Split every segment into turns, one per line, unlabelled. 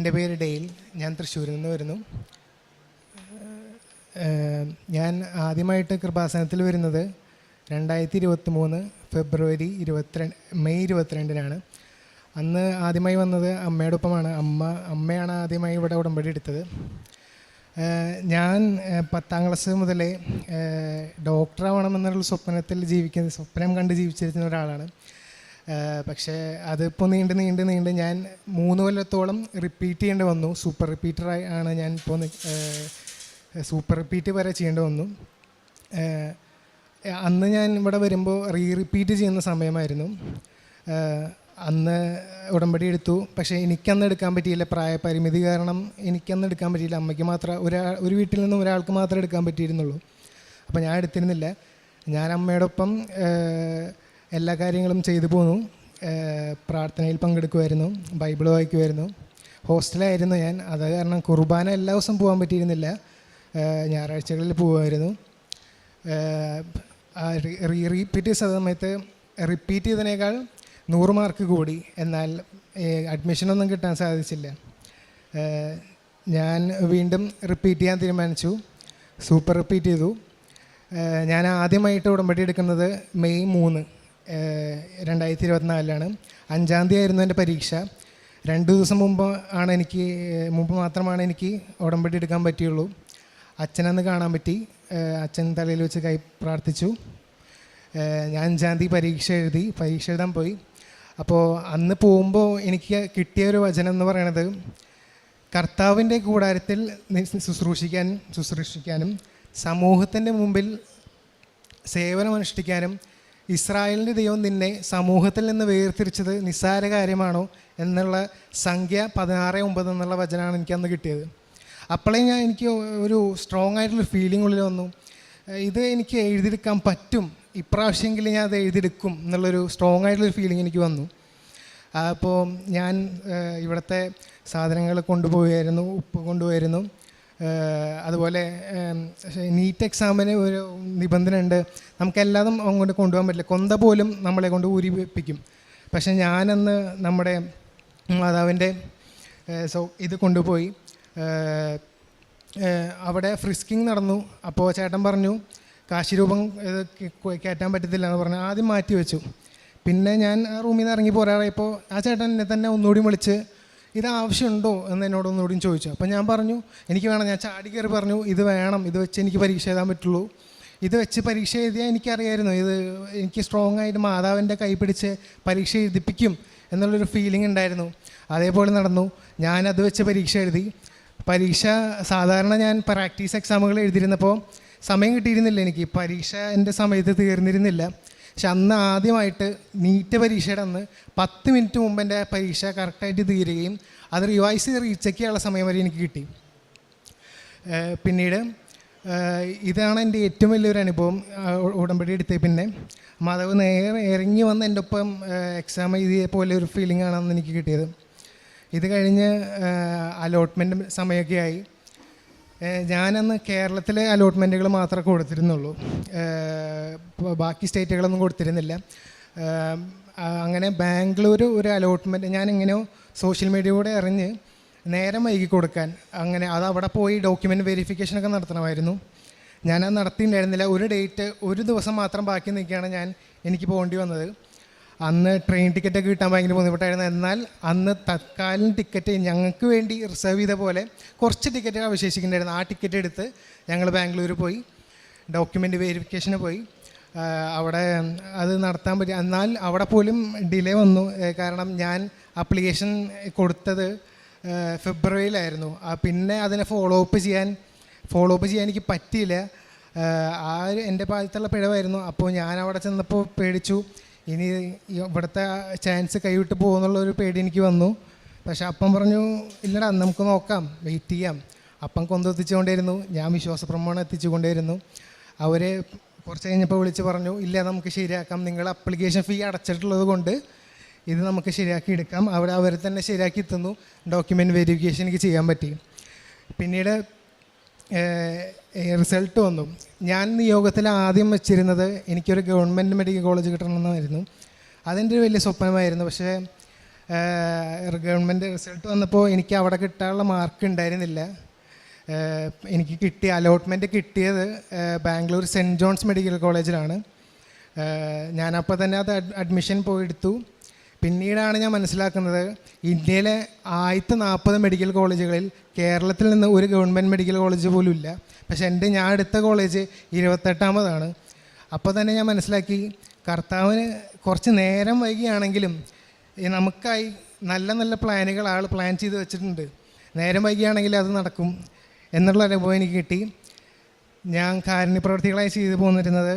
എൻ്റെ പേര് ഡെയിൽ. ഞാൻ തൃശ്ശൂരിൽ നിന്ന് വരുന്നു. ഞാൻ ആദ്യമായിട്ട് കൃപാസനത്തിൽ വരുന്നത് 2023 ഫെബ്രുവരി 22 അന്ന് ആദ്യമായി വന്നത് അമ്മയുടെ ഒപ്പമാണ്. അമ്മയാണ് ആദ്യമായി ഇവിടെ ഉടമ്പടി എടുത്തത്. ഞാൻ 10ാം ക്ലാസ് മുതലേ ഡോക്ടറാവണമെന്നുള്ള സ്വപ്നം കണ്ട് ജീവിച്ചിരുന്ന ഒരാളാണ്. പക്ഷേ അതിപ്പോൾ നീണ്ട് ഞാൻ 3 കൊല്ലത്തോളം റിപ്പീറ്റ് ചെയ്യേണ്ടി വന്നു. സൂപ്പർ റിപ്പീറ്ററായി ആണ് ഞാൻ ഇപ്പോൾ സൂപ്പർ റിപ്പീറ്റ് വരെ ചെയ്യേണ്ടി വന്നു. അന്ന് ഞാൻ ഇവിടെ വരുമ്പോൾ റിപ്പീറ്റ് ചെയ്യുന്ന സമയമായിരുന്നു. അന്ന് ഉടമ്പടി എടുത്തു. പക്ഷേ എനിക്കന്ന് എടുക്കാൻ പറ്റിയില്ല. പ്രായപരിമിതി കാരണം എനിക്കന്ന് എടുക്കാൻ പറ്റിയില്ല. അമ്മയ്ക്ക് മാത്രം ഒരു വീട്ടിൽ നിന്ന് ഒരാൾക്ക് മാത്രമേ എടുക്കാൻ പറ്റിയിരുന്നുള്ളൂ. അപ്പോൾ ഞാൻ എടുത്തിരുന്നില്ല. ഞാൻ അമ്മയുടെ ഒപ്പം എല്ലാ കാര്യങ്ങളും ചെയ്തു പോന്നു. പ്രാർത്ഥനയിൽ പങ്കെടുക്കുമായിരുന്നു, ബൈബിൾ വായിക്കുമായിരുന്നു. ഹോസ്റ്റലായിരുന്നു ഞാൻ. അത് കാരണം കുർബാന എല്ലാ ദിവസവും പോകാൻ പറ്റിയിരുന്നില്ല. ഞായറാഴ്ചകളിൽ പോകുമായിരുന്നു. റിപ്പീറ്റ് ചെയ്ത സമയത്ത് റിപ്പീറ്റ് ചെയ്തതിനേക്കാൾ 100 മാർക്ക് കൂടി. എന്നാൽ അഡ്മിഷനൊന്നും കിട്ടാൻ സാധിച്ചില്ല. ഞാൻ വീണ്ടും റിപ്പീറ്റ് ചെയ്യാൻ തീരുമാനിച്ചു. സൂപ്പർ റിപ്പീറ്റ് ചെയ്തു. ഞാൻ ആദ്യമായിട്ട് ഉടമ്പടി എടുക്കുന്നത് മെയ് 3, 2024 5-ാം തീയതി ആയിരുന്നു എൻ്റെ പരീക്ഷ. 2 ദിവസം മുമ്പ് മാത്രമാണ് എനിക്ക് ഉടമ്പടി എടുക്കാൻ പറ്റിയുള്ളൂ. അച്ഛനന്ന് കാണാൻ പറ്റി. അച്ഛൻ തലയിൽ വെച്ച് കൈ പ്രാർത്ഥിച്ചു. ഞാൻ 5-ാം തീയതി പരീക്ഷ എഴുതാൻ പോയി. അപ്പോൾ അന്ന് പോകുമ്പോൾ എനിക്ക് കിട്ടിയ ഒരു വചനം എന്ന് പറയണത്, കർത്താവിൻ്റെ കൂടാരത്തിൽ ശുശ്രൂഷിക്കാനും സമൂഹത്തിൻ്റെ മുമ്പിൽ സേവനമനുഷ്ഠിക്കാനും ഇസ്രായേലിൻ്റെ ദൈവം നിന്നെ സമൂഹത്തിൽ നിന്ന് വേർതിരിച്ചത് നിസ്സാര കാര്യമാണോ എന്നുള്ള സംഖ്യ 16:9 എന്നുള്ള വചനമാണ് എനിക്കന്ന് കിട്ടിയത്. അപ്പോഴേ എനിക്ക് ഒരു സ്ട്രോങ് ആയിട്ടുള്ളൊരു ഫീലിംഗ് ഉള്ളിൽ വന്നു. ഇത് എനിക്ക് എഴുതിയെടുക്കാൻ പറ്റും, ഇപ്രാവശ്യമെങ്കിലും ഞാൻ അത് എഴുതിയെടുക്കും എന്നുള്ളൊരു സ്ട്രോങ് ആയിട്ടുള്ളൊരു ഫീലിംഗ് എനിക്ക് വന്നു. അപ്പോൾ ഞാൻ ഇവിടുത്തെ സാധനങ്ങൾ കൊണ്ടുപോയായിരുന്നു. ഉപ്പ് കൊണ്ടുപോയായിരുന്നു. അതുപോലെ നീറ്റ് എക്സാമിന് ഒരു നിബന്ധന ഉണ്ട്, നമുക്കെല്ലാതും അങ്ങോട്ട് കൊണ്ടുപോകാൻ പറ്റില്ല. കൊന്ത പോലും നമ്മളെ കൊണ്ട് ഊരിപ്പിക്കും. പക്ഷെ ഞാനന്ന് നമ്മുടെ മാതാവിൻ്റെ ഇത് കൊണ്ടുപോയി. അവിടെ ഫ്രിസ്കിങ് നടന്നു. അപ്പോൾ ചേട്ടൻ പറഞ്ഞു കാശിരൂപം കയറ്റാൻ പറ്റത്തില്ല എന്ന് പറഞ്ഞു. ആദ്യം മാറ്റി വെച്ചു. പിന്നെ ഞാൻ റൂമിൽ നിന്ന് ഇറങ്ങി പോരാറായപ്പോൾ ആ ചേട്ടൻ എന്നെ തന്നെ ഒന്നുകൂടി വിളിച്ച് ഇത് ആവശ്യമുണ്ടോ എന്ന് എന്നോട് ഒന്നുകൂടിയും ചോദിച്ചു. അപ്പോൾ ഞാൻ പറഞ്ഞു എനിക്ക് വേണം. ഞാൻ ചാടി കയറി പറഞ്ഞു ഇത് വേണം, ഇത് വെച്ച് എനിക്ക് പരീക്ഷ എഴുതാൻ പറ്റുള്ളൂ. ഇത് വെച്ച് പരീക്ഷ എഴുതിയാൽ എനിക്കറിയായിരുന്നു ഇത് എനിക്ക് സ്ട്രോങ് ആയിട്ട് മാതാവിൻ്റെ കൈ പിടിച്ച് പരീക്ഷ എഴുതിപ്പിക്കും എന്നുള്ളൊരു ഫീലിംഗ് ഉണ്ടായിരുന്നു. അതേപോലെ നടന്നു. ഞാനത് വെച്ച് പരീക്ഷ എഴുതി. പരീക്ഷ സാധാരണ ഞാൻ പ്രാക്ടീസ് എക്സാമുകൾ എഴുതിയിരുന്നപ്പോൾ സമയം കിട്ടിയിരുന്നില്ല. എനിക്ക് പരീക്ഷ എൻ്റെ സമയത്ത് തീർന്നിരുന്നില്ല. പക്ഷെ അന്ന് ആദ്യമായിട്ട് നീറ്റ് പരീക്ഷയുടെ അന്ന് 10 മിനിറ്റ് മുമ്പ് എൻ്റെ പരീക്ഷ കറക്റ്റായിട്ട് തീരുകയും അത് റിവൈസ് ചെയ്ത് റീചെക്ക് ചെയ്യാനുള്ള സമയം വരെ എനിക്ക് കിട്ടി. പിന്നീട് ഇതാണ് എൻ്റെ ഏറ്റവും വലിയൊരു അനുഭവം. ഉടമ്പടി എടുത്തേ പിന്നെ മാധവ് നേരെ ഇറങ്ങി വന്ന് എൻ്റെ ഒപ്പം എക്സാം എഴുതിയ പോലെ ഒരു ഫീലിംഗ് ആണെന്ന് എനിക്ക് കിട്ടിയത്. ഇത് കഴിഞ്ഞ് അലോട്ട്മെൻറ്റ് സമയമൊക്കെ ആയി. ഞാനന്ന് കേരളത്തിലെ അലോട്ട്മെൻറ്റുകൾ മാത്രമേ കൊടുത്തിരുന്നുള്ളൂ. ബാക്കി സ്റ്റേറ്റുകളൊന്നും കൊടുത്തിരുന്നില്ല. അങ്ങനെ ബാംഗ്ലൂർ ഒരു അലോട്ട്മെൻറ്റ് ഞാൻ എങ്ങനെയോ സോഷ്യൽ മീഡിയയിലൂടെ അറിഞ്ഞ് നേരം വൈകി കൊടുക്കാൻ. അങ്ങനെ അത് അവിടെ പോയി ഡോക്യുമെൻ്റ് വെരിഫിക്കേഷനൊക്കെ നടത്തണമായിരുന്നു. ഞാനത് നടത്തിയിട്ടുണ്ടായിരുന്നില്ല. ഒരു ദിവസം മാത്രം ബാക്കി നിൽക്കുകയാണ് എനിക്ക് പോകേണ്ടി വന്നത്. അന്ന് ട്രെയിൻ ടിക്കറ്റൊക്കെ കിട്ടാൻ ഭയങ്കര ബുദ്ധിമുട്ടായിരുന്നു. എന്നാൽ അന്ന് തത്കാലം ടിക്കറ്റ് ഞങ്ങൾക്ക് വേണ്ടി റിസർവ് ചെയ്ത പോലെ കുറച്ച് ടിക്കറ്റ് അവശേഷിക്കുന്നുണ്ടായിരുന്നു. ആ ടിക്കറ്റ് എടുത്ത് ഞങ്ങൾ ബാംഗ്ലൂർ പോയി ഡോക്യുമെൻ്റ് വെരിഫിക്കേഷന് പോയി. അവിടെ അത് നടത്താൻ പറ്റി. എന്നാൽ അവിടെ പോലും ഡിലേ വന്നു. കാരണം ഞാൻ ആപ്ലിക്കേഷൻ കൊടുത്തത് ഫെബ്രുവരിയിലായിരുന്നു. പിന്നെ അതിനെ ഫോളോ അപ്പ് ചെയ്യാൻ എനിക്ക് പറ്റിയില്ല. എൻ്റെ ഭാഗത്തുള്ള പിഴവായിരുന്നു. അപ്പോൾ ഞാൻ അവിടെ ചെന്നപ്പോൾ പേടിച്ചു, ഇനി ഇവിടുത്തെ ചാൻസ് കൈവിട്ട് പോകുന്നുള്ളൊരു പേടി എനിക്ക് വന്നു. പക്ഷെ അപ്പം പറഞ്ഞു ഇല്ലടാ നമുക്ക് നോക്കാം, വെയിറ്റ് ചെയ്യാം. അപ്പം കൊണ്ടെത്തിച്ചുകൊണ്ടേയിരുന്നു. ഞാൻ വിശ്വാസപ്രമാണം എത്തിച്ചുകൊണ്ടേയിരുന്നു. അവർ കുറച്ച് കഴിഞ്ഞപ്പോൾ വിളിച്ച് പറഞ്ഞു ഇല്ല നമുക്ക് ശരിയാക്കാം, നിങ്ങൾ അപ്ലിക്കേഷൻ ഫീ അടച്ചിട്ടുള്ളത് കൊണ്ട് ഇത് നമുക്ക് ശരിയാക്കി എടുക്കാം. അവർ തന്നെ ശരിയാക്കി തന്നു. ഡോക്യുമെൻ്റ് വെരിഫിക്കേഷൻ എനിക്ക് ചെയ്യാൻ പറ്റി. പിന്നീട് റിസൾട്ട് വന്നു. ഞാൻ നിയോഗത്തിൽ ആദ്യം വെച്ചിരുന്നത് എനിക്കൊരു ഗവൺമെൻറ് മെഡിക്കൽ കോളേജ് കിട്ടണമെന്നായിരുന്നു. അതെൻ്റെ ഒരു വലിയ സ്വപ്നമായിരുന്നു. പക്ഷേ ഗവൺമെൻറ് റിസൾട്ട് വന്നപ്പോൾ എനിക്ക് അവിടെ കിട്ടാനുള്ള മാർക്ക് ഉണ്ടായിരുന്നില്ല. എനിക്ക് കിട്ടിയ അലോട്ട്മെൻറ്റ് കിട്ടിയത് ബാംഗ്ലൂർ സെൻറ്റ് ജോൺസ് മെഡിക്കൽ കോളേജിലാണ്. ഞാനപ്പോൾ തന്നെ അത് അഡ്മിഷൻ പോയെടുത്തു. പിന്നീടാണ് ഞാൻ മനസ്സിലാക്കുന്നത് ഇന്ത്യയിലെ 1040 മെഡിക്കൽ കോളേജുകളിൽ കേരളത്തിൽ നിന്ന് ഒരു ഗവൺമെൻറ് മെഡിക്കൽ കോളേജ് പോലും ഇല്ല. പക്ഷേ ഞാൻ എടുത്ത കോളേജ് 28ാമതാണ്. അപ്പോൾ തന്നെ ഞാൻ മനസ്സിലാക്കി കർത്താവിന് കുറച്ച് നേരം വൈകിയാണെങ്കിലും നമുക്കായി നല്ല നല്ല പ്ലാനുകൾ ആൾ പ്ലാൻ ചെയ്ത് വെച്ചിട്ടുണ്ട്. നേരം വൈകിയാണെങ്കിൽ അത് നടക്കും എന്നുള്ള അനുഭവം എനിക്ക് കിട്ടി. ഞാൻ കാരുണ്യ പ്രവർത്തികളായി ചെയ്തു പോന്നിരുന്നത്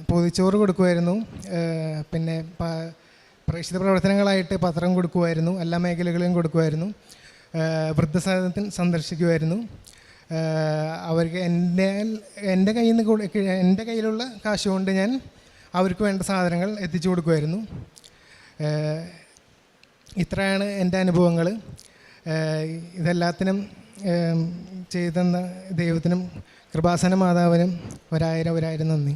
പൊതിച്ചോറ് കൊടുക്കുമായിരുന്നു, പിന്നെ പ്രേക്ഷിത പ്രവർത്തനങ്ങളായിട്ട് പത്രം കൊടുക്കുമായിരുന്നു, എല്ലാ മേഖലകളിലും കൊടുക്കുമായിരുന്നു, വൃദ്ധസദനത്തിൽ സന്ദർശിക്കുമായിരുന്നു. അവർക്ക് എൻ്റെ കയ്യിലുള്ള കാശ് കൊണ്ട് ഞാൻ അവർക്ക് വേണ്ട സാധനങ്ങൾ എത്തിച്ചു കൊടുക്കുമായിരുന്നു. ഇത്രയാണ് എൻ്റെ അനുഭവങ്ങൾ. ഇതെല്ലാത്തിനും ചെയ്തെന്ന ദൈവത്തിനും കൃപാസന മാതാവിനും ഒരായിരം നന്ദി.